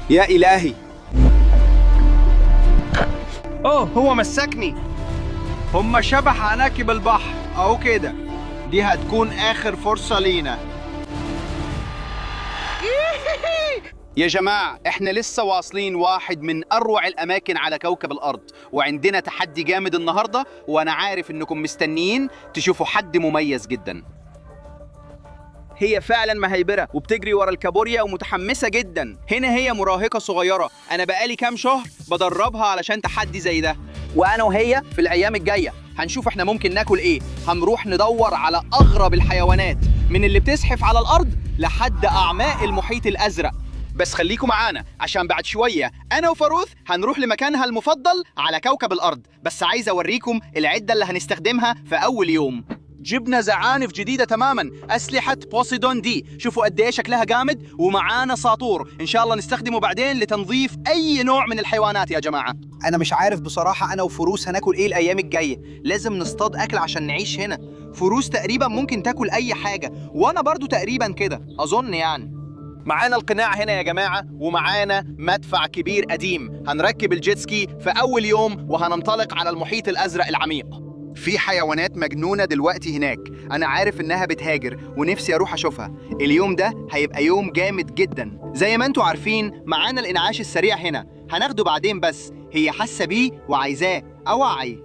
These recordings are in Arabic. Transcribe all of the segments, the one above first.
يا إلهي. أوه، هو مسكني. هم شبح عناكب البحر أهو كده. دي هتكون آخر فرصة لينا. يا جماعة، احنا لسه واصلين واحد من أروع الأماكن على كوكب الأرض، وعندنا تحدي جامد النهاردة، وأنا عارف إنكم مستنيين تشوفوا حد مميز جدا. هي فعلا مهيبرة وبتجري ورا الكابوريا ومتحمسة جدا. هنا هي مراهقة صغيرة، أنا بقالي كام شهر بدربها علشان تحدي زي ده، وأنا وهي في الأيام الجاية هنشوف احنا ممكن ناكل إيه. هنروح ندور على أغرب الحيوانات، من اللي بتزحف على الأرض لحد أعماق المحيط الأزرق. بس خليكم معانا عشان بعد شوية أنا وفاروث هنروح لمكانها المفضل على كوكب الأرض. بس عايز أوريكم العدة اللي هنستخدمها في أول يوم. جبنا زعانف جديدة تماما، أسلحة بوسيدون دي، شوفوا قد إيه شكلها جامد، ومعانا ساطور إن شاء الله نستخدمه بعدين لتنظيف أي نوع من الحيوانات. يا جماعة أنا مش عارف بصراحة أنا وفروس هناكل إيه الأيام الجاية. لازم نصطاد أكل عشان نعيش هنا. فروس تقريبا ممكن تاكل أي حاجة، وأنا برضو تقريبا كده أظن يعني. معانا القناع هنا يا جماعة، ومعانا مدفع كبير قديم. هنركب الجيت سكي في أول يوم وهننطلق على المحيط الأزرق العميق. في حيوانات مجنونة دلوقتي هناك، أنا عارف إنها بتهاجر ونفسي أروح أشوفها. اليوم ده هيبقى يوم جامد جدا. زي ما أنتوا عارفين معانا الإنعاش السريع هنا، هناخده بعدين، بس هي حاسة بيه وعايزاه. أوعي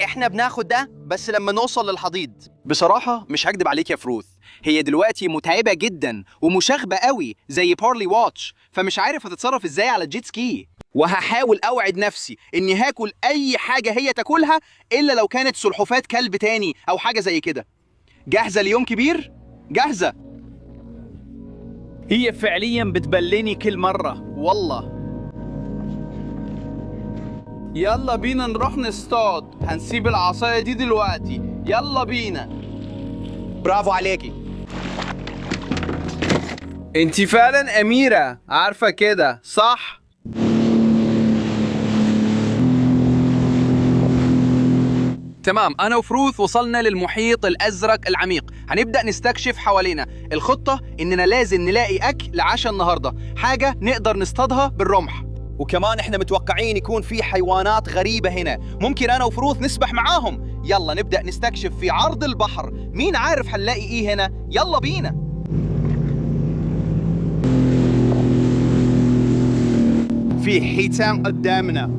إحنا بناخد ده بس لما نوصل للحضيض. بصراحة مش هكدب عليك يا فروث، هي دلوقتي متعبة جدا ومشاغبة قوي زي بارلي واتش، فمش عارف هتتصرف إزاي على الجيت سكي. وهحاول أوعد نفسي إني هاكل أي حاجة هي تاكلها إلا لو كانت سلحفاة كلب تاني أو حاجة زي كده. جاهزة ليوم كبير؟ جاهزة. هي فعليا بتبلني كل مرة والله. يلا بينا نروح نصطاد، هنسيب العصاية دي دلوقتي. يلا بينا. برافو عليكي، انتي فعلا أميرة، عارفة كده صح؟ تمام، أنا وفروث وصلنا للمحيط الأزرق العميق. هنبدأ نستكشف حوالينا. الخطة إننا لازم نلاقي أكل عشاء النهاردة، حاجة نقدر نصطادها بالرمح. وكمان إحنا متوقعين يكون في حيوانات غريبة هنا، ممكن أنا وفروث نسبح معاهم. يلا نبدأ نستكشف في عرض البحر، مين عارف هنلاقي إيه هنا. يلا بينا. في حيتان قدامنا.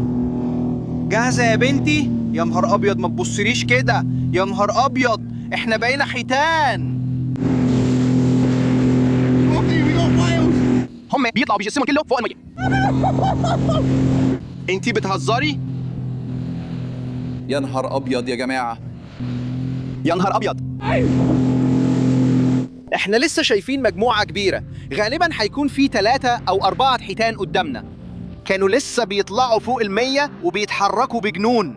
جاهزة يا بنتي؟ يا نهار أبيض، ما تبصليش كده، يا نهار أبيض، إحنا بقينا حيتان. هم بيطلعوا بجسمهم كله فوق المية. انتي بتهزري؟ يا نهار أبيض يا جماعة، يا نهار أبيض. احنا لسه شايفين مجموعة كبيرة، غالبا هيكون في 3 أو 4 حيتان قدامنا. كانوا لسه بيطلعوا فوق 100 وبيتحركوا بجنون.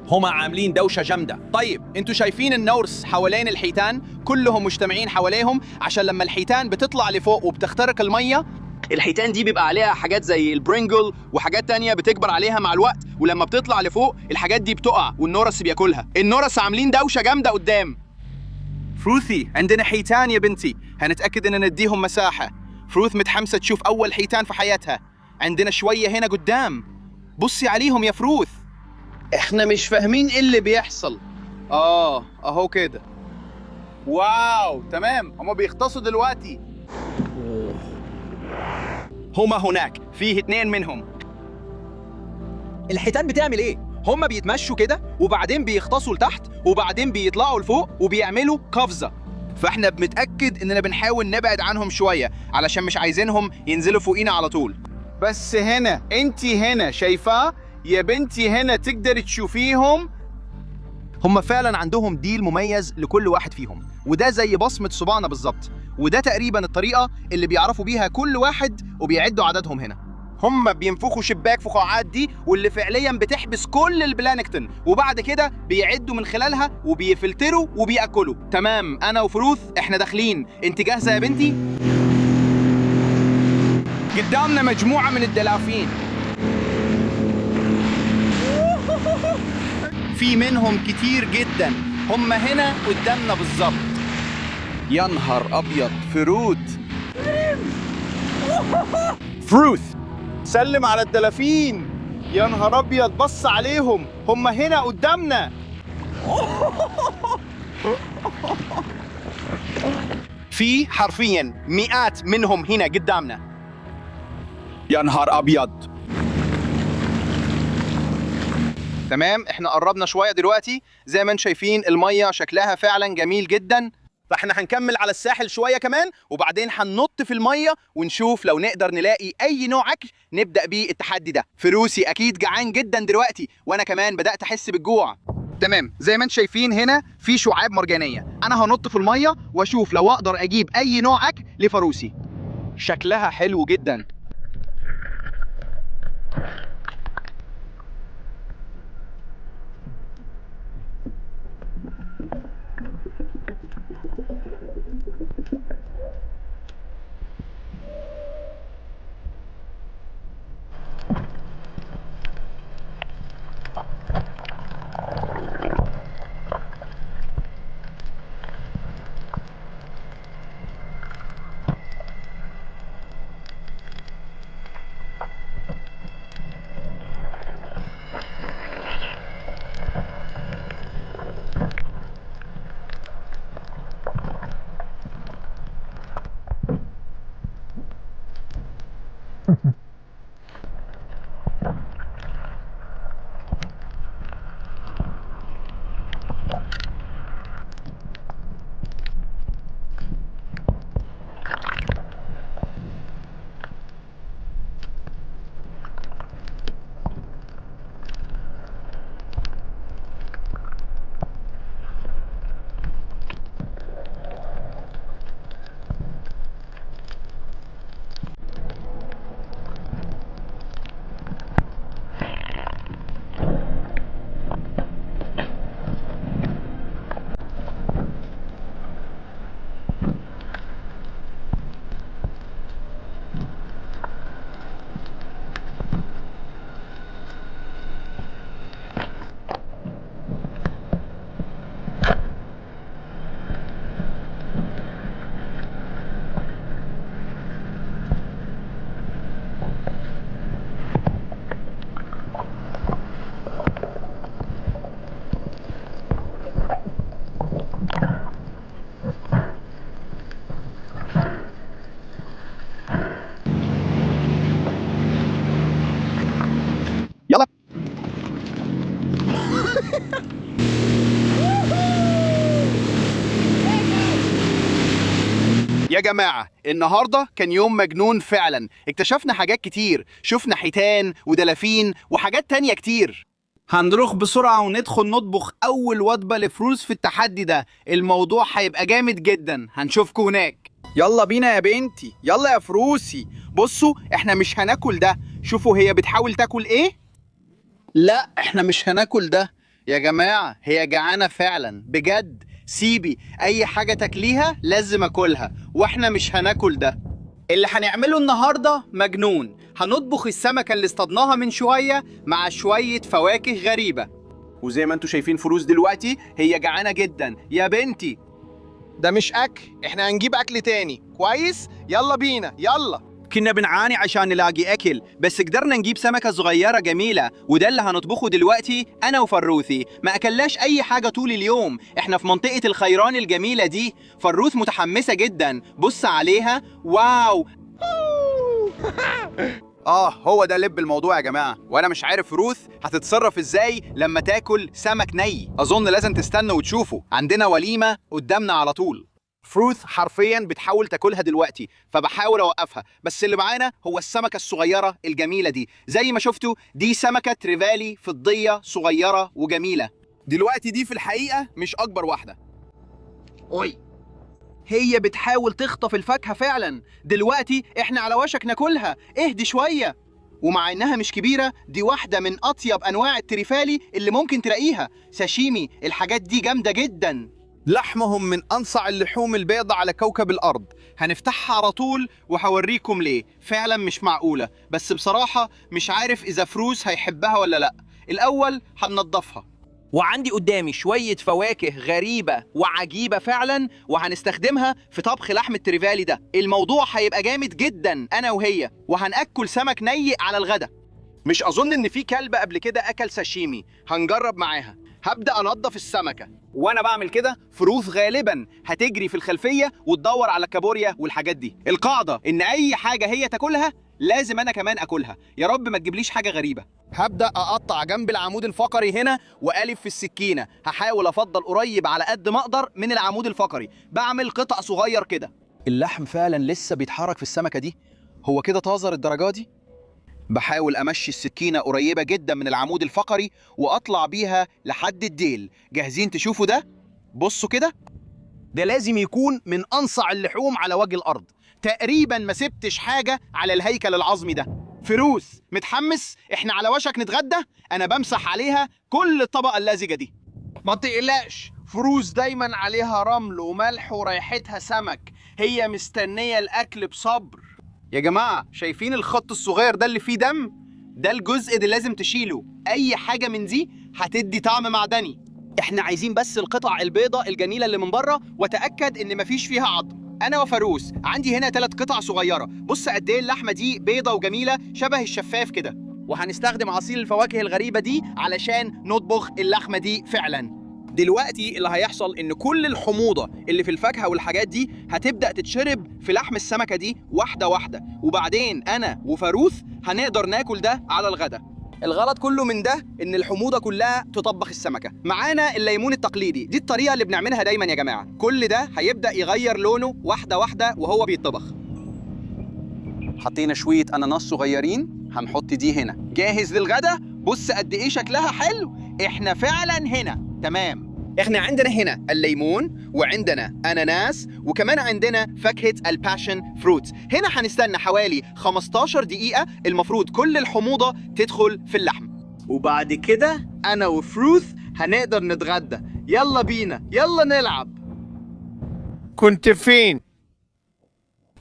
هما عاملين دوشة جامدة. طيب انتوا شايفين النورس حوالين الحيتان كلهم مجتمعين حواليهم، عشان لما الحيتان بتطلع لفوق وبتخترق المية، الحيتان دي بيبقى عليها حاجات زي البرينجل وحاجات تانية بتكبر عليها مع الوقت، ولما بتطلع لفوق الحاجات دي بتقع والنورس بياكلها. النورس عاملين دوشة جامدة قدام. فروثي، عندنا حيتان يا بنتي، هنتأكد ان نديهم مساحة. فروث متحمسة تشوف أول حيتان في حياتها. عندنا شوية هنا قدام، بصي عليهم يا فروث. احنا مش فاهمين ايه اللي بيحصل. اهو كده. واو تمام، هما بيغطسوا دلوقتي. هما هناك، فيه 2 منهم. الحيتان بتعمل ايه؟ هما بيتمشوا كده وبعدين بيغطسوا لتحت وبعدين بيطلعوا لفوق وبيعملوا قفزة. فاحنا بنتأكد اننا بنحاول نبعد عنهم شوية علشان مش عايزينهم ينزلوا فوقينا على طول. بس هنا، انتي هنا شايفاه يا بنتي، هنا تقدر تشوفيهم. هم فعلا عندهم ديل مميز لكل واحد فيهم، وده زي بصمة صباعنا بالظبط، وده تقريبا الطريقة اللي بيعرفوا بيها كل واحد وبيعدوا عددهم هنا. هم بينفخوا شباك فقاعات دي واللي فعليا بتحبس كل البلانكتون، وبعد كده بيعدوا من خلالها وبيفلتروا وبيأكلوا. تمام، أنا وفروث احنا داخلين. انت جاهزة يا بنتي؟ قدامنا مجموعة من الدلافين، في منهم كتير جدا، هم هنا قدامنا بالظبط. يا نهار أبيض، فرود فروث سلم على الدلافين. يا نهار ابيض، بص عليهم، هم هنا قدامنا. في حرفيا مئات منهم هنا قدامنا. يا نهار ابيض. تمام، احنا قربنا شويه دلوقتي. زي ما انتم شايفين الميه شكلها فعلا جميل جدا. فاحنا هنكمل على الساحل شويه كمان، وبعدين هننط في الميه ونشوف لو نقدر نلاقي اي نوع اكل نبدا بيه التحدي ده. فروسي اكيد جعان جدا دلوقتي، وانا كمان بدات احس بالجوع. تمام، زي ما انتم شايفين هنا في شعاب مرجانيه. انا هنط في الميه واشوف لو اقدر اجيب اي نوع اكل لفروسي. شكلها حلو جدا. يلا. يا جماعة النهاردة كان يوم مجنون فعلا. اكتشفنا حاجات كتير، شفنا حيتان ودلافين وحاجات تانية كتير. هنروح بسرعة وندخل نطبخ أول وجبة لفروس في التحدي ده. الموضوع هيبقى جامد جدا، هنشوفكم هناك. يلا بينا يا بنتي، يلا يا فروسي. بصوا احنا مش هناكل ده، شوفوا هي بتحاول تاكل ايه. لا احنا مش هناكل ده يا جماعة، هي جعانة فعلا بجد. سيبي اي حاجة تاكليها لازم اكلها، واحنا مش هناكل ده. اللي هنعمله النهاردة مجنون. هنطبخ السمكة اللي اصطادناها من شوية مع شوية فواكه غريبة. وزي ما انتوا شايفين فروس دلوقتي هي جعانة جدا. يا بنتي ده مش أكل، إحنا هنجيب أكل تاني كويس؟ يلا بينا يلا. كنا بنعاني عشان نلاقي أكل، بس قدرنا نجيب سمكة صغيرة جميلة، وده اللي هنطبخه دلوقتي أنا وفروثي. ما أكلناش أي حاجة طول اليوم، إحنا في منطقة الخيران الجميلة دي. فروث متحمسة جدا، بص عليها، واو. هو ده لب الموضوع يا جماعة، وأنا مش عارف روث هتتصرف إزاي لما تاكل سمك ني. أظن لازم تستنوا وتشوفوا، عندنا وليمة قدامنا على طول. فروث حرفيا بتحاول تاكلها دلوقتي، فبحاول اوقفها، بس اللي معانا هو السمكه الصغيره الجميله دي. زي ما شفتوا دي سمكه تريفالي فضيه صغيره وجميله. دلوقتي دي في الحقيقه مش اكبر واحده. اوي، هي بتحاول تخطف الفاكهه فعلا. دلوقتي احنا على وشك ناكلها، اهدي شويه. ومع انها مش كبيره، دي واحده من اطيب انواع التريفالي اللي ممكن تلاقيها. ساشيمي، الحاجات دي جامده جدا. لحمهم من أنصع اللحوم البيضاء على كوكب الأرض. هنفتحها على طول وهوريكم ليه. فعلا مش معقولة، بس بصراحة مش عارف إذا فروس هيحبها ولا لأ. الأول هننضفها. وعندي قدامي شوية فواكه غريبة وعجيبة فعلا، وهنستخدمها في طبخ لحم التريفالي ده. الموضوع هيبقى جامد جدا أنا وهي، وهنأكل سمك ني على الغدا. مش أظن إن في كلب قبل كده أكل ساشيمي، هنجرب معاها. هبدأ أنظف السمكة، وأنا بعمل كده فروث غالبا هتجري في الخلفية وتدور على الكابوريا والحاجات دي. القاعدة إن أي حاجة هي تاكلها لازم أنا كمان أكلها، يا رب ما تجيبليش حاجة غريبة. هبدأ أقطع جنب العمود الفقري هنا وألف في السكينة، هحاول أفضل قريب على قد ما أقدر من العمود الفقري، بعمل قطع صغير كده. اللحم فعلا لسه بيتحرك في السمكة دي، هو كده طازر الدرجة دي؟ بحاول أمشي السكينة قريبة جدا من العمود الفقري وأطلع بيها لحد الديل. جاهزين تشوفوا ده؟ بصوا كده، ده لازم يكون من أنصع اللحوم على وجه الأرض. تقريبا ما سبتش حاجة على الهيكل العظمي ده. فروس متحمس؟ احنا على وشك نتغدى. أنا بمسح عليها كل الطبقة اللزجة دي. ما تقلقش، فروس دايما عليها رمل وملح وريحتها سمك، هي مستنية الأكل بصبر. يا جماعة شايفين الخط الصغير ده اللي فيه دم؟ ده الجزء اللي لازم تشيله. أي حاجة من دي هتدي طعم معدني. احنا عايزين بس القطع البيضة الجميلة اللي من بره، وتأكد إن مفيش فيها عظم. أنا وفاروس عندي هنا 3 قطع صغيرة، بص قد إيه اللحمة دي بيضة وجميلة شبه الشفاف كده. وهنستخدم عصير الفواكه الغريبة دي علشان نطبخ اللحمة دي فعلا. دلوقتي اللي هيحصل إن كل الحموضة اللي في الفاكهة والحاجات دي هتبدأ تتشرب في لحم السمكة دي واحدة واحدة، وبعدين أنا وفاروس هنقدر ناكل ده على الغدا. الغلط كله من ده إن الحموضة كلها تطبخ السمكة. معانا الليمون التقليدي، دي الطريقة اللي بنعملها دايما يا جماعة. كل ده هيبدأ يغير لونه واحدة واحدة وهو بيتطبخ. حطينا شوية أناناس صغيرين، هنحط دي هنا. جاهز للغدا؟ بص قد إيه شكلها حلو. إحنا فعلا هنا تمام. احنا عندنا هنا الليمون، وعندنا اناناس، وكمان عندنا فاكهة الباشن فروت. هنا هنستنى حوالي 15 دقيقة، المفروض كل الحموضة تدخل في اللحم، وبعد كده انا وفروت هنقدر نتغدى. يلا بينا، يلا نلعب. كنت فين؟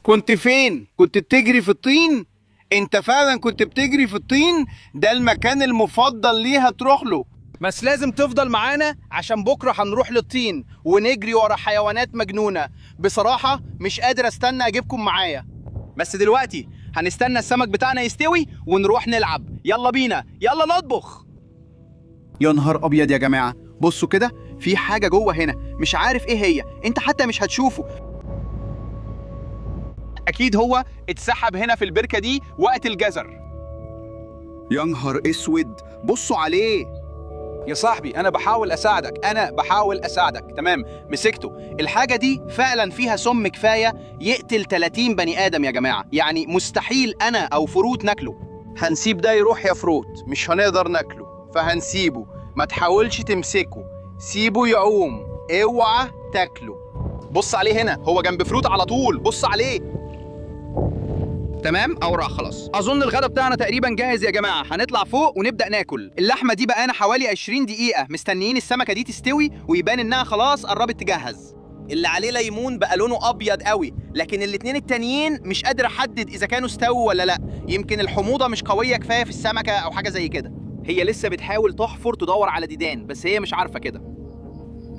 كنت فين؟ كنت بتجري في الطين؟ انت فعلا كنت بتجري في الطين؟ ده المكان المفضل ليها تروح له. بس لازم تفضل معانا عشان بكرة هنروح للطين ونجري ورا حيوانات مجنونة. بصراحة مش قادر استنى اجيبكم معايا. بس دلوقتي هنستنى السمك بتاعنا يستوي ونروح نلعب. يلا بينا، يلا نطبخ. يا نهار ابيض يا جماعة، بصوا كده، في حاجة جوه هنا مش عارف ايه هي، انت حتى مش هتشوفه. اكيد هو اتسحب هنا في البركة دي وقت الجزر. يا نهار اسود، بصوا عليه. يا صاحبي أنا بحاول أساعدك. تمام، مسكته. الحاجة دي فعلا فيها سم كفاية يقتل 30 بني آدم يا جماعة، يعني مستحيل أنا أو فروت ناكله. هنسيب ده يروح يا فروت، مش هنقدر ناكله فهنسيبه. ما تحاولش تمسكه، سيبه يعوم، اوعى تاكله. بص عليه هنا، هو جنب فروت على طول، بص عليه. تمام، اوراق خلاص. اظن الغدا بتاعنا تقريبا جاهز يا جماعه، هنطلع فوق ونبدا ناكل. اللحمه دي بقى انا حوالي 20 دقيقه مستنيين السمكه دي تستوي ويبان انها خلاص قربت تجهز. اللي عليه ليمون بقى لونه ابيض قوي، لكن الاتنين التانيين مش قادر احدد اذا كانوا استووا ولا لا. يمكن الحموضه مش قويه كفايه في السمكه او حاجه زي كده. هي لسه بتحاول تحفر تدور على ديدان، بس هي مش عارفه كده.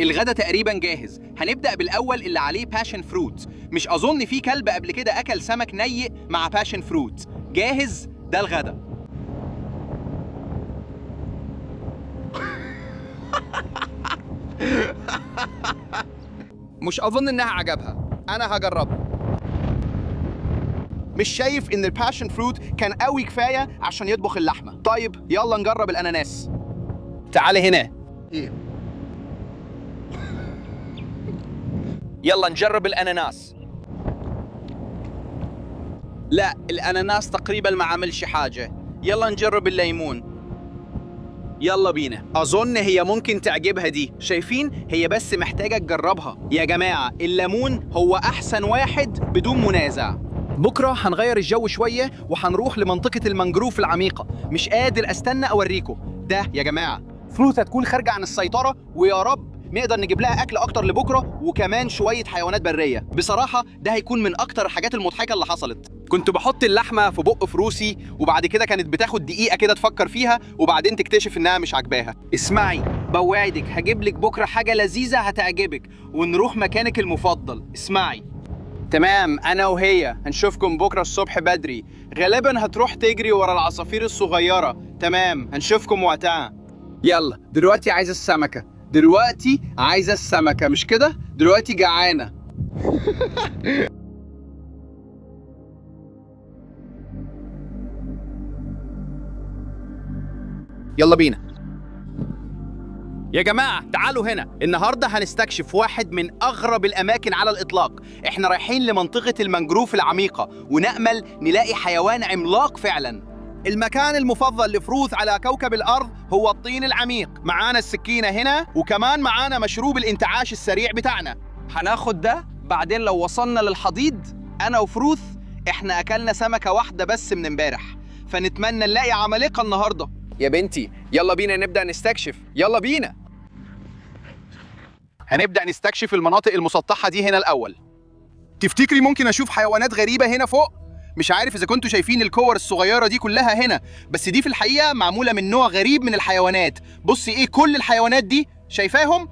الغدا تقريبا جاهز، هنبدأ بالأول اللي عليه باشن فروت. مش أظن في كلب قبل كده أكل سمك ني مع باشن فروت. جاهز؟ ده الغدا. مش أظن إنها عجبها، أنا هجربها. مش شايف إن الباشن فروت كان قوي كفاية عشان يطبخ اللحمة. طيب يلا نجرب الأناناس. تعالي هنا. يلا نجرب الأناناس. لا، الأناناس تقريبا ما عملش حاجة. يلا نجرب الليمون. يلا بينا، أظن هي ممكن تعجبها دي. شايفين؟ هي بس محتاجة تجربها. يا جماعة الليمون هو أحسن واحد بدون منازع. بكرة هنغير الجو شوية وهنروح لمنطقة المنجروف العميقة. مش قادر أستنى أوريكم ده يا جماعة. فلوس هتكون خارجة عن السيطرة، ويا رب نقدر نجيب لها اكل اكتر لبكره، وكمان شويه حيوانات بريه. بصراحه ده هيكون من اكتر الحاجات المضحكه اللي حصلت. كنت بحط اللحمه في بق فروسي، وبعد كده كانت بتاخد دقيقه كده تفكر فيها، وبعدين تكتشف انها مش عاجباها. اسمعي، بوعدك هجيب لك بكرة حاجة لذيذة هتعجبك ونروح مكانك المفضل. اسمعي. تمام، أنا وهي هنشوفكم بكرة الصبح بدري. غالبا هتروح تجري ورا العصافير الصغيرة. تمام، هنشوفكم وقتها. يلا دلوقتي عايزة السمكة. دلوقتي عايزة السمكة، مش كده؟ دلوقتي جعانة. يلا بينا يا جماعة، تعالوا هنا. النهاردة هنستكشف واحد من أغرب الأماكن على الإطلاق. إحنا رايحين لمنطقة المنجروف العميقة ونأمل نلاقي حيوان عملاق فعلا. المكان المفضل لفروث على كوكب الأرض هو الطين العميق. معانا السكينة هنا، وكمان معانا مشروب الانتعاش السريع بتاعنا. هناخد ده، بعدين لو وصلنا للحضيض أنا وفروث إحنا أكلنا سمكة واحدة بس من امبارح، فنتمنى نلاقي عمالقة النهاردة. يا بنتي يلا بينا نبدأ نستكشف. يلا بينا. هنبدأ نستكشف المناطق المسطحة دي هنا الأول. تفتكري ممكن أشوف حيوانات غريبة هنا فوق؟ مش عارف إذا كنتوا شايفين الكور الصغيرة دي كلها هنا، بس دي في الحقيقة معمولة من نوع غريب من الحيوانات. بصي إيه كل الحيوانات دي؟ شايفاهم؟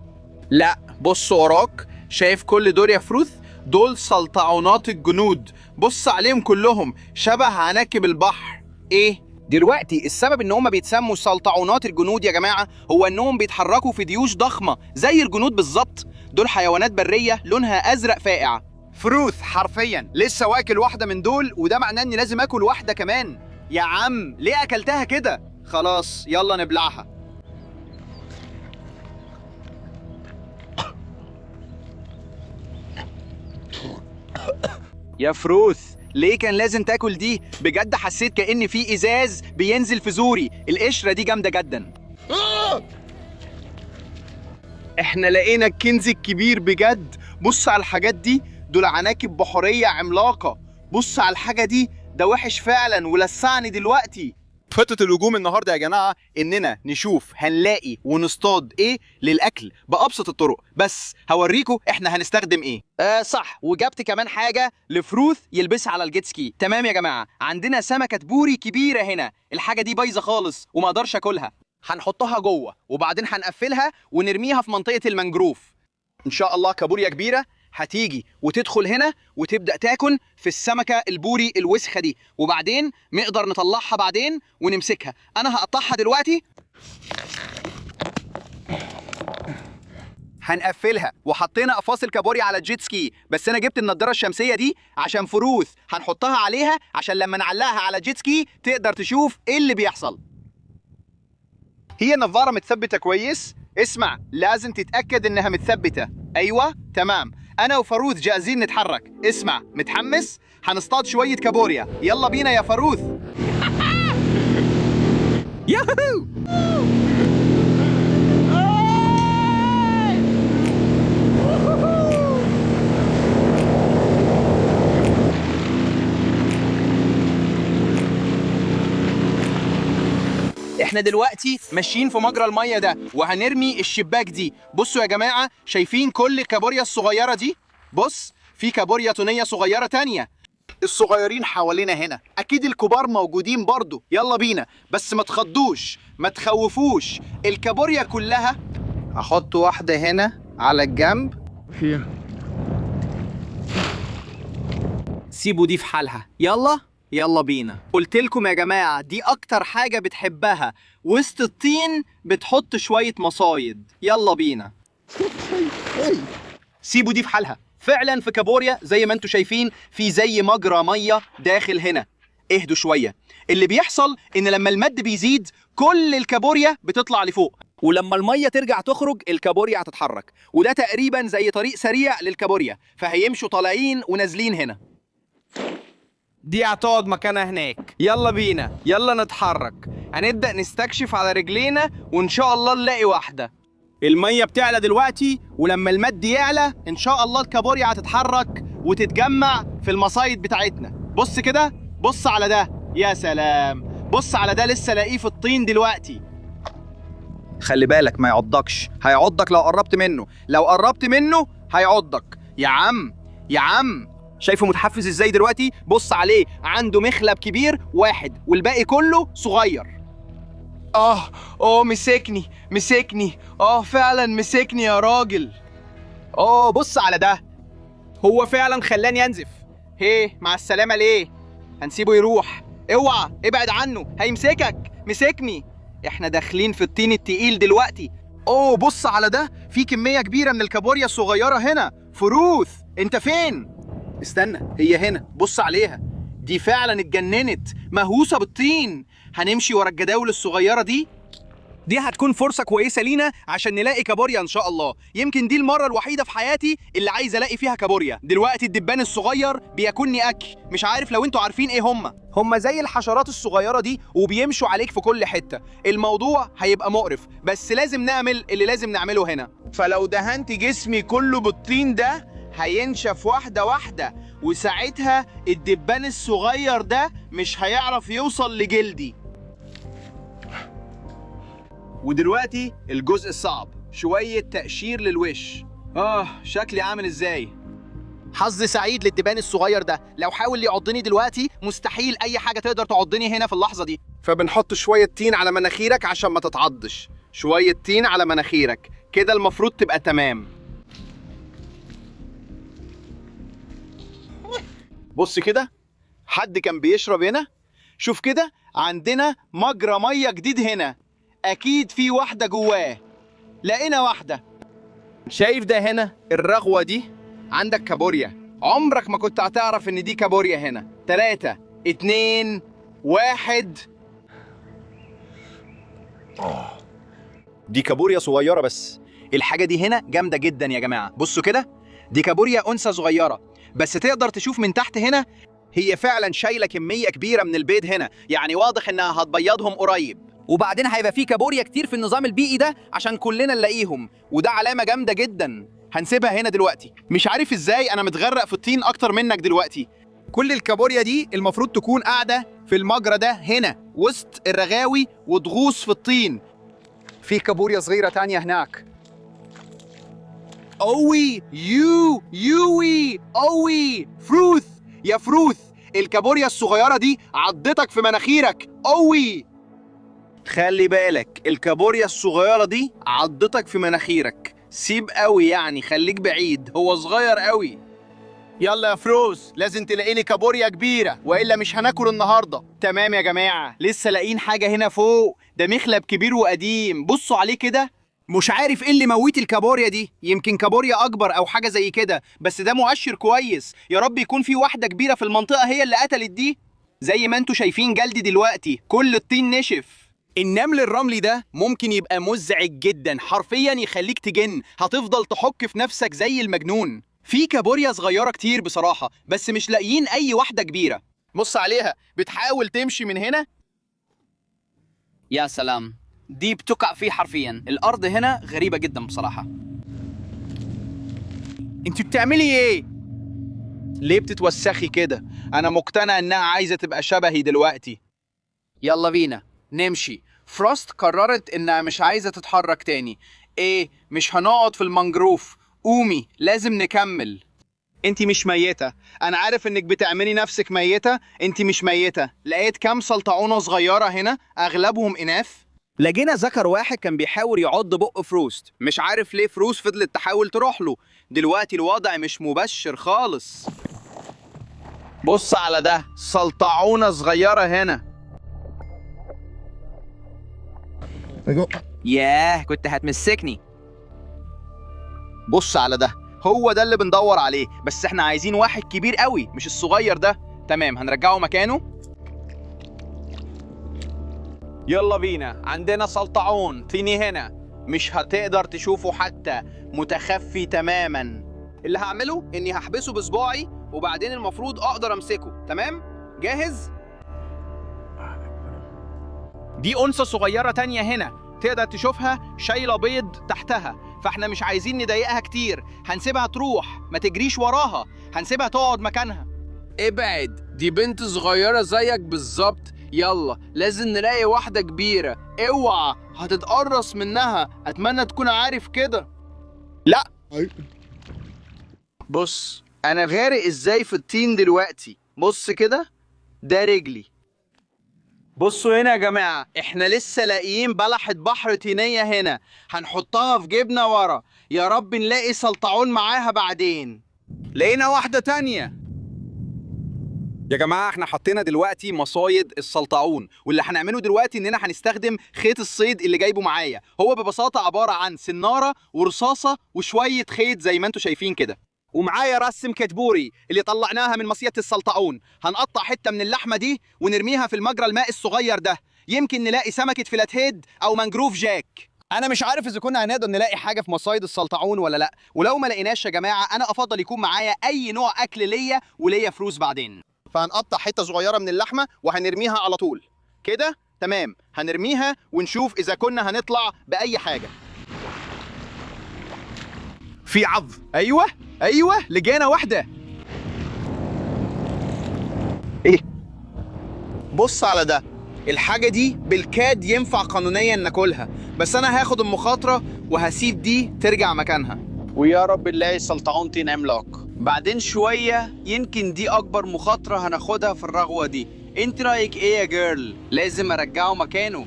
لا، بص وراك. شايف كل دول يا فروث؟ دول سلطعونات الجنود. بص عليهم كلهم شبه عناكب البحر. إيه؟ دلوقتي السبب ان هم بيتسموا سلطعونات الجنود يا جماعه هو انهم بيتحركوا في ديوش ضخمه زي الجنود بالظبط. دول حيوانات بريه لونها ازرق فاقع. فروث حرفيا لسه واكل واحده من دول، وده معناه اني لازم اكل واحده كمان. يا عم ليه اكلتها كده؟ خلاص يلا نبلعها. يا فروث ليه كان لازم تاكل دي؟ بجد حسيت كأن في ازاز بينزل في زوري. القشرة دي جامدة جدا. احنا لقينا الكنز الكبير بجد. بص على الحاجات دي، دول عناكب بحرية عملاقة. بص على الحاجة دي، ده وحش فعلا ولسعني دلوقتي. خطة الهجوم النهارده يا جماعة اننا نشوف هنلاقي ونصطاد ايه للاكل بأبسط الطرق، بس هوريكم احنا هنستخدم ايه. صح، وجبت كمان حاجة لفروث يلبسها على الجيت سكي. تمام يا جماعة، عندنا سمكة بوري كبيرة هنا. الحاجة دي بايظة خالص وما اقدرش اكلها. هنحطها جوه وبعدين هنقفلها ونرميها في منطقة المنجروف. ان شاء الله كابوريا كبيرة هتيجي وتدخل هنا وتبدأ تاكل في السمكة البوري الوسخة دي، وبعدين نقدر نطلعها بعدين ونمسكها. أنا هقطعها دلوقتي. هنقفلها وحطينا أفاصل كابوريا على الجيت سكي، بس أنا جبت النضارة الشمسية دي عشان فروث هنحطها عليها عشان لما نعلقها على الجيت سكي تقدر تشوف إيه اللي بيحصل. هي النظارة متثبتة كويس؟ اسمع، لازم تتأكد إنها متثبتة. أيوة تمام، أنا وفروث جاهزين نتحرك. اسمع، متحمس؟ هنصطاد شوية كابوريا. يلا بينا يا فروث. ياهو! احنا دلوقتي ماشيين في مجرى المية ده وهنرمي الشباك دي. بصوا يا جماعة، شايفين كل الكابوريا الصغيرة دي؟ بص، في كابوريا تونية صغيرة تانية. الصغيرين حوالينا هنا، أكيد الكبار موجودين برضو. يلا بينا، بس ما تخضوش ما تخوفوش. الكابوريا كلها هحط واحدة هنا على الجنب. سيبوا دي في حالها. يلا بينا. قلت لكم يا جماعة دي أكتر حاجة بتحبها. وسط الطين بتحط شوية مصايد. يلا بينا. سيبوا دي في حالها. فعلا في كابوريا زي ما انتوا شايفين في زي مجرى مية داخل هنا. اهدوا شوية. اللي بيحصل ان لما المد بيزيد كل الكابوريا بتطلع لفوق، ولما المية ترجع تخرج الكابوريا هتتحرك، وده تقريبا زي طريق سريع للكابوريا، فهيمشوا طالعين ونازلين هنا. دي هتقعد مكانها هناك. يلا بينا، يلا نتحرك. هنبدأ نستكشف على رجلينا وإن شاء الله نلاقي واحدة. المية بتعلى دلوقتي، ولما المد يعلى إن شاء الله الكابوريا هتتحرك وتتجمع في المصايد بتاعتنا. بص كده، بص على ده. يا سلام، بص على ده لسه لاقيه في الطين دلوقتي. خلي بالك ما يعضكش، هيعضك لو قربت منه. لو قربت منه هيعضك. يا عم شايفه متحفز ازاي دلوقتي؟ بص عليه، عنده مخلب كبير واحد والباقي كله صغير. مسكني فعلا مسكني يا راجل. بص على ده، هو فعلا خلاني انزف. مع السلامة ليه؟ هنسيبه يروح؟ اوعى، ابعد عنه، هيمسكك. مسكني. احنا داخلين في الطين التقيل دلوقتي. بص على ده، في كمية كبيرة من الكابوريا الصغيرة هنا. فروث، انت فين؟ استنى، هي هنا، بص عليها. دي فعلا اتجننت، مهووسة بالطين. هنمشي ورا الجداول الصغيرة دي هتكون فرصة كويسة لينا عشان نلاقي كابوريا إن شاء الله. يمكن دي المرة الوحيدة في حياتي اللي عايز ألاقي فيها كابوريا. دلوقتي الدبان الصغير بياكلني أكل. مش عارف لو انتوا عارفين إيه هم زي الحشرات الصغيرة دي وبيمشوا عليك في كل حتة. الموضوع هيبقى مقرف، بس لازم نعمل اللي لازم نعمله هنا. فلو دهنت جسمي كله بالطين ده هينشف واحدة واحدة، وساعتها الدبان الصغير ده مش هيعرف يوصل لجلدي. ودلوقتي الجزء الصعب، شوية تقشير للوش. شكلي عامل ازاي؟ حظ سعيد للدبان الصغير ده. لو حاول يعضني دلوقتي مستحيل اي حاجة تقدر تعضني هنا في اللحظة دي. فبنحط شوية طين على مناخيرك عشان ما تتعضش. شوية طين على مناخيرك كده المفروض تبقى تمام. بص كده، حد كان بيشرب هنا؟ شوف كده، عندنا مجرى مية جديد هنا. أكيد في واحدة جواه. لقينا واحدة. شايف ده هنا؟ الرغوة دي عندك كابوريا. عمرك ما كنت هتعرف إن دي كابوريا هنا. 3 2 1. دي كابوريا صغيرة، بس الحاجة دي هنا جامدة جدا يا جماعة. بصوا كده، دي كابوريا أنثى صغيرة، بس تقدر تشوف من تحت هنا هي فعلا شايلة كمية كبيرة من البيض هنا. يعني واضح إنها هتبيضهم قريب. وبعدين هيبقى في كابوريا كتير في النظام البيئي ده عشان كلنا نلاقيهم، وده علامة جامدة جدا. هنسيبها هنا دلوقتي. مش عارف ازاي انا متغرق في الطين اكتر منك دلوقتي. كل الكابوريا دي المفروض تكون قاعدة في المجرى ده هنا وسط الرغاوي وتغوص في الطين. في كابوريا صغيرة تانية هناك. يوي فروث. يا فروث، الكابوريا الصغيرة دي عضتك في مناخيرك. خلي بالك، الكابوريا الصغيرة دي عضتك في مناخيرك. سيب قوي، يعني خليك بعيد، هو صغير قوي. يلا يا فروز، لازم تلاقي لي كابوريا كبيرة وإلا مش هناكل النهاردة. تمام يا جماعة، لسه لاقيين حاجة هنا فوق. ده مخلب كبير وقديم، بصوا عليه كده. مش عارف ايه اللي موت الكابوريا دي، يمكن كابوريا اكبر او حاجة زي كده، بس ده مؤشر كويس. يا رب يكون في واحدة كبيرة في المنطقة هي اللي قتلت دي. زي ما انتوا شايفين جلدي دلوقتي كل الطين نشف. النمل الرملي ده ممكن يبقى مزعج جدا، حرفيا يخليك تجن. هتفضل تحك في نفسك زي المجنون. في كابوريا صغيرة كتير بصراحة، بس مش لاقيين أي واحدة كبيرة. بص عليها، بتحاول تمشي من هنا. يا سلام، دي بتقع فيه حرفيا. الأرض هنا غريبة جدا بصراحة. انت بتعملي ايه؟ ليه بتتوسخي كده؟ أنا مقتنع إنها عايزة تبقى شبهي دلوقتي. يلا بينا نمشي. فروست قررت إنها مش عايزة تتحرك تاني. مش هنقعد في المانجروف. قومي، لازم نكمل. انت مش ميتة. انا عارف انك بتعملي نفسك ميتة. انت مش ميتة. لقيت كام سلطعونة صغيرة هنا، اغلبهم اناث. لقينا ذكر واحد كان بيحاول يعض بق فروست. مش عارف ليه فروست فضلت تحاول تروح له. دلوقتي الوضع مش مبشر خالص. بص على ده، سلطعونة صغيرة هنا. ياه، كنت هتمسكني. بص على ده، هو ده اللي بندور عليه، بس احنا عايزين واحد كبير قوي مش الصغير ده. تمام، هنرجعه مكانه. يلا بينا، عندنا سلطعون تيني هنا، مش هتقدر تشوفه حتى، متخفي تماما. اللي هعمله اني هحبسه بصباعي وبعدين المفروض اقدر امسكه. تمام؟ جاهز؟ دي أنثى صغيرة تانية هنا، تقدر تشوفها شايلة بيض تحتها، فاحنا مش عايزين نضايقها كتير. هنسيبها تروح، ما تجريش وراها، هنسيبها تقعد مكانها. ابعد، دي بنت صغيرة زيك بالظبط. يلا، لازم نلاقي واحدة كبيرة. اوعى، هتتقرص منها. اتمنى تكون عارف كده. لا، بص انا غارق ازاي في الطين دلوقتي. بص كده، ده رجلي. بصوا هنا يا جماعة، احنا لسه لاقيين بلحة بحر طينية هنا، هنحطها في جيبنا ورا، يا رب نلاقي سلطعون معاها بعدين. لقينا واحدة تانية. يا جماعة احنا حطينا دلوقتي مصايد السلطعون، واللي هنعمله دلوقتي اننا هنستخدم خيط الصيد اللي جايبه معايا. هو ببساطة عبارة عن سنارة ورصاصة وشوية خيط زي ما انتوا شايفين كده. ومعايا رسم كتبوري اللي طلعناها من مصيدة السلطعون. هنقطع حتة من اللحمة دي ونرميها في المجرى المائي الصغير ده، يمكن نلاقي سمكة فلات هيد او منجروف جاك. انا مش عارف اذا كنا هنقدر نلاقي حاجه في مصايد السلطعون ولا لا، ولو ما لقيناش يا جماعه انا افضل يكون معايا اي نوع اكل ليا وليا فلوس بعدين. فهنقطع حته صغيره من اللحمه وهنرميها على طول كده. تمام، هنرميها ونشوف اذا كنا هنطلع باي حاجه. في عض. ايوه لقينا واحده. ايه؟ بص على ده، الحاجه دي بالكاد ينفع قانونيا ناكلها، بس انا هاخد المخاطره وهسيب دي ترجع مكانها، ويا رب نلاقي سلطعون طين عملاق. بعدين شويه يمكن دي اكبر مخاطره هناخدها في الرغوه دي. انت رايك ايه يا جيرل؟ لازم ارجعه مكانه.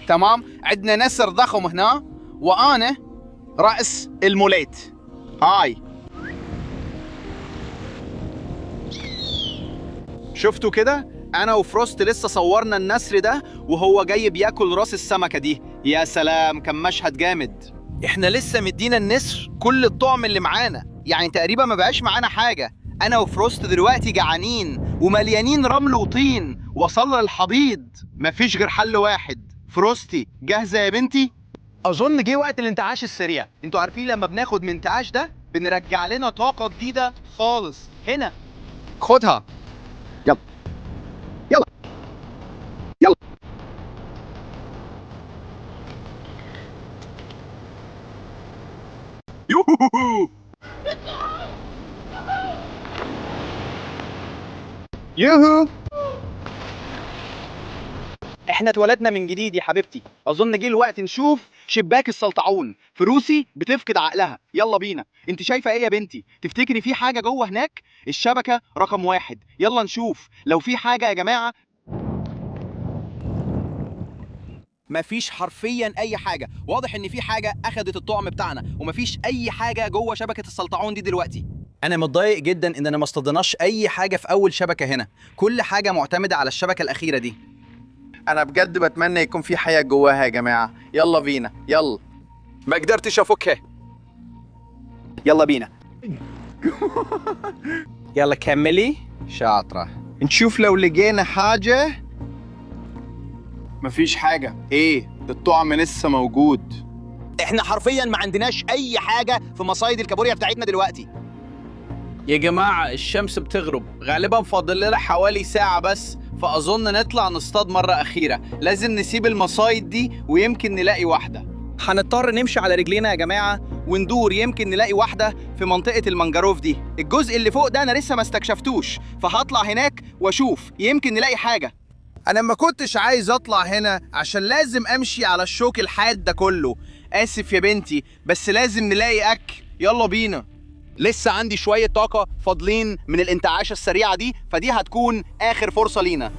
تمام، عندنا نسر ضخم هنا وانا راس الموليت. هاي شفتوا كده؟ انا وفروست لسه صورنا النسر ده وهو جاي بياكل راس السمكه دي. يا سلام، كان مشهد جامد. احنا لسه مدينا النسر كل الطعم اللي معانا، يعني تقريبا ما بقاش معانا حاجه. انا وفروست دلوقتي جعانين ومليانين رمل وطين، وصلنا للحضيض، مفيش غير حل واحد. فروستي جاهزه يا بنتي؟ اظن جه وقت الانتعاش السريع. انتوا عارفين لما بناخد من انتعاش ده بنرجع لنا طاقه جديده خالص. هنا خدها. يلا يلا يلا. يوهو يوهو. احنا اتولدنا من جديد يا حبيبتي. اظن جه الوقت نشوف شباك السلطعون. فروسي بتفقد عقلها. يلا بينا. انت شايفه ايه يا بنتي؟ تفتكري في حاجه جوه هناك؟ الشبكه رقم 1. يلا نشوف لو في حاجه يا جماعه. مفيش حرفيا اي حاجه. واضح ان في حاجه اخذت الطعم بتاعنا، ومفيش اي حاجه جوه شبكه السلطعون دي دلوقتي. انا متضايق جدا اننا ما اصطدناش اي حاجه في اول شبكه هنا. كل حاجه معتمده على الشبكه الاخيره دي. انا بجد بتمنى يكون في حياه جواها يا جماعه. يلا بينا يلا. ما قدرتش افكها. يلا بينا. يلا كملي. شاطره. نشوف لو لقينا حاجه. مفيش حاجه. ايه؟ الطعم لسه موجود. احنا حرفيا ما عندناش اي حاجه في مصايد الكابوريا بتاعتنا دلوقتي. يا جماعه الشمس بتغرب، غالبا فاضل لنا حوالي ساعه بس، فأظن نطلع نصطاد مرة أخيرة. لازم نسيب المصايد دي ويمكن نلاقي واحدة. هنضطر نمشي على رجلينا يا جماعة وندور، يمكن نلاقي واحدة في منطقة المنجروف دي. الجزء اللي فوق ده أنا لسه ما استكشفتوش، فهطلع هناك وأشوف يمكن نلاقي حاجة. أنا ما كنتش عايز أطلع هنا عشان لازم أمشي على الشوك الحاد ده كله. آسف يا بنتي، بس لازم نلاقي أكل. يلا بينا. لسه عندي شوية طاقة فاضلين من الانتعاشة السريعة دي، فدي هتكون آخر فرصة لينا.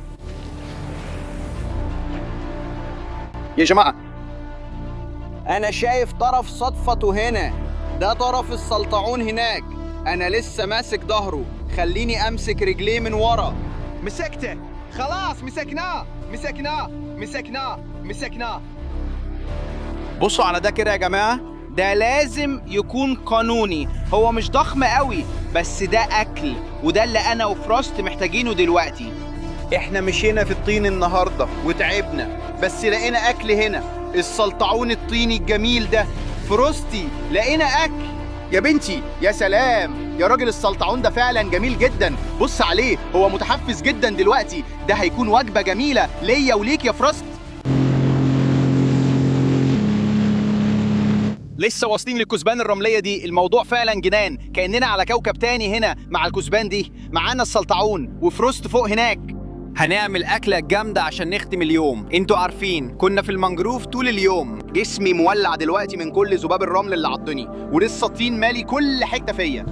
يا جماعة أنا شايف طرف صدفته هنا، ده طرف السلطعون هناك. أنا لسه ماسك ظهره، خليني أمسك رجليه من ورا. مسكته، خلاص مسكناه مسكناه مسكناه مسكناه. بصوا على ده كده يا جماعة، ده لازم يكون قانوني. هو مش ضخم قوي بس ده أكل، وده اللي أنا وفروست محتاجينه دلوقتي. إحنا مشينا في الطين النهاردة وتعبنا، بس لقينا أكل هنا. السلطعون الطيني الجميل ده. فروستي لقينا أكل. يا بنتي يا سلام يا راجل، السلطعون ده فعلا جميل جدا. بص عليه، هو متحفز جدا دلوقتي. ده هيكون وجبة جميلة ليا وليك يا فروست. لسه واصلين للكثبان الرملية دي. الموضوع فعلا جنان، كأننا على كوكب تاني هنا مع الكثبان دي. معانا السلطعون وفروست فوق هناك. هنعمل أكلة جامدة عشان نختم اليوم. انتوا عارفين كنا في المنجروف طول اليوم. جسمي مولع دلوقتي من كل ذباب الرمل اللي عضني، ولسه الطين مالي كل حتة فيا.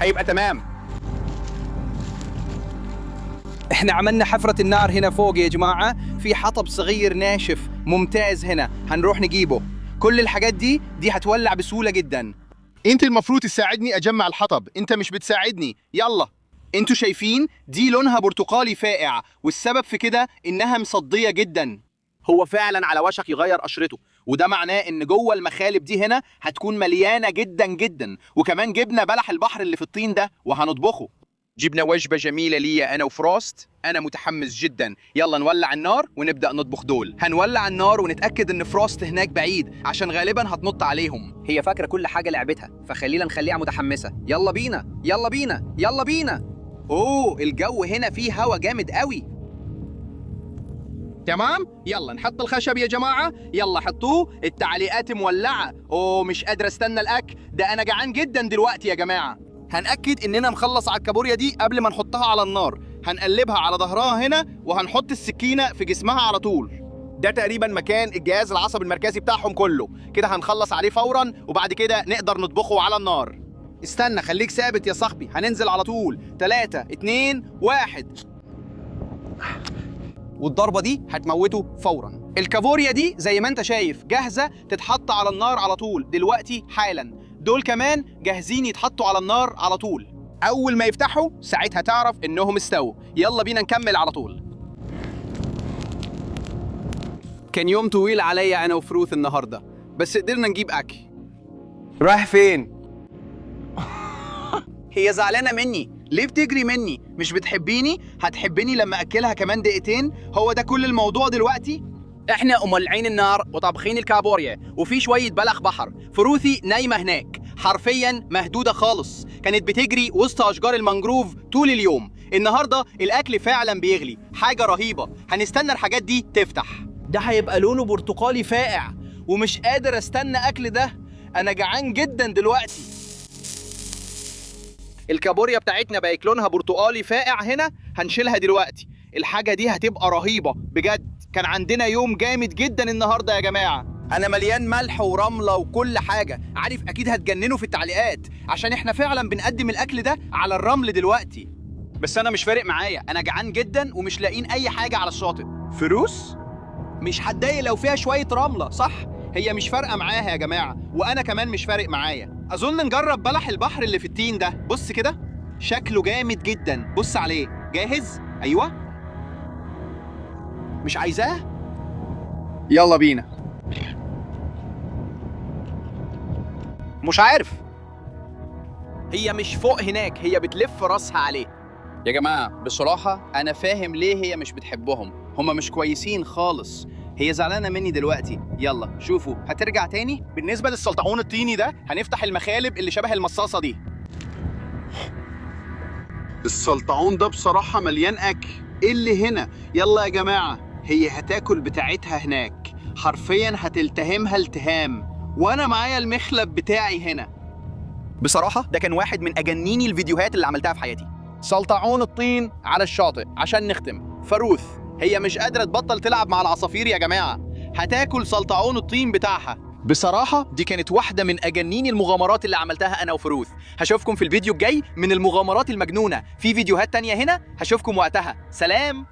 هيبقى تمام. احنا عملنا حفرة النار هنا فوق يا جماعة، في حطب صغير ناشف ممتاز هنا، هنروح نجيبه. كل الحاجات دي هتولع بسهولة جدا. انت المفروض تساعدني اجمع الحطب، انت مش بتساعدني. يلا. انتوا شايفين دي لونها برتقالي فاقع، والسبب في كده انها مصدية جدا. هو فعلا على وشك يغير قشرته، وده معناه ان جوه المخالب دي هنا هتكون مليانة جدا جدا. وكمان جبنا بلح البحر اللي في الطين ده وهنطبخه. جبنا وجبة جميلة ليا أنا وفروست، أنا متحمس جدا. يلا نولع النار ونبدأ نطبخ دول. هنولع النار ونتأكد إن فروست هناك بعيد عشان غالبا هتنط عليهم. هي فاكرة كل حاجة لعبتها، فخلينا نخليها متحمسة. يلا بينا يلا بينا يلا بينا. أوه، الجو هنا فيه هوا جامد قوي. تمام، يلا نحط الخشب يا جماعة. يلا حطوه. التعليقات مولعة. أوه، مش قادر استنى الأكل ده، أنا جعان جدا دلوقتي يا جماعة. هنأكد إننا نخلص على الكابوريا دي قبل ما نحطها على النار. هنقلبها على ظهرها هنا وهنحط السكينة في جسمها على طول. ده تقريبا مكان الجهاز العصبي المركزي بتاعهم كله. كده هنخلص عليه فورا، وبعد كده نقدر نطبخه على النار. استنى، خليك ثابت يا صاحبي، هننزل على طول. 3 2 1. والضربة دي هتموته فورا. الكابوريا دي زي ما انت شايف جاهزة تتحط على النار على طول دلوقتي حالا. دول كمان جاهزين يتحطوا على النار على طول. أول ما يفتحوا ساعتها تعرف إنهم استووا. يلا بينا نكمل على طول. كان يوم طويل عليا أنا وفروث النهاردة، بس قدرنا نجيب أكل. رايح فين؟ هي زعلانة مني. ليه بتجري مني؟ مش بتحبيني؟ هتحبني لما أكلها كمان دقيقتين؟ هو ده كل الموضوع دلوقتي؟ احنا مولعين النار وطابخين الكابوريا وفي شوية بلح بحر. فروثي نايمة هناك، حرفيا مهدودة خالص. كانت بتجري وسط أشجار المانجروف طول اليوم. النهاردة الأكل فعلا بيغلي، حاجة رهيبة. هنستنى الحاجات دي تفتح. ده هيبقى لونه برتقالي فاقع، ومش قادر استنى أكل ده. أنا جعان جدا دلوقتي. الكابوريا بتاعتنا بقت لونها برتقالي فاقع هنا، هنشيلها دلوقتي. الحاجة دي هتبقى رهيبة بجد. كان عندنا يوم جامد جدا النهاردة يا جماعة. أنا مليان ملح ورملة وكل حاجة. عارف أكيد هتجننوا في التعليقات عشان إحنا فعلا بنقدم الأكل ده على الرمل دلوقتي. بس أنا مش فارق معايا، أنا جعان جدا ومش لاقيين أي حاجة على الشاطئ. فلوس؟ مش هتضايق لو فيها شوية رملة، صح؟ هي مش فارقة معاها يا جماعة، وأنا كمان مش فارق معايا. أظن نجرب بلح البحر اللي في التين ده. بص كده، شكله جامد جدا. بص عليه. جاهز؟ أيوة. مش عايزاه؟ يلا بينا. مش عارف، هي مش فوق هناك، هي بتلف راسها عليه. يا جماعة بصراحة أنا فاهم ليه هي مش بتحبهم. هما مش كويسين خالص. هي زعلانة مني دلوقتي. يلا شوفوا، هترجع تاني. بالنسبة للسلطعون الطيني ده، هنفتح المخالب اللي شبه المصاصة دي. السلطعون ده بصراحة مليان أكل. إيه اللي هنا؟ يلا يا جماعة، هي هتاكل بتاعتها هناك، حرفيا هتلتهمها التهام، وأنا معايا المخلب بتاعي هنا. بصراحة ده كان واحد من أجنيني الفيديوهات اللي عملتها في حياتي. سلطعون الطين على الشاطئ. عشان نختم، فروث هي مش قادرة تبطل تلعب مع العصافير يا جماعة، هتاكل سلطعون الطين بتاعها. بصراحة دي كانت واحدة من أجنيني المغامرات اللي عملتها أنا وفروث. هشوفكم في الفيديو الجاي من المغامرات المجنونة. في فيديوهات تانية هنا، هشوفكم وقتها. سلام.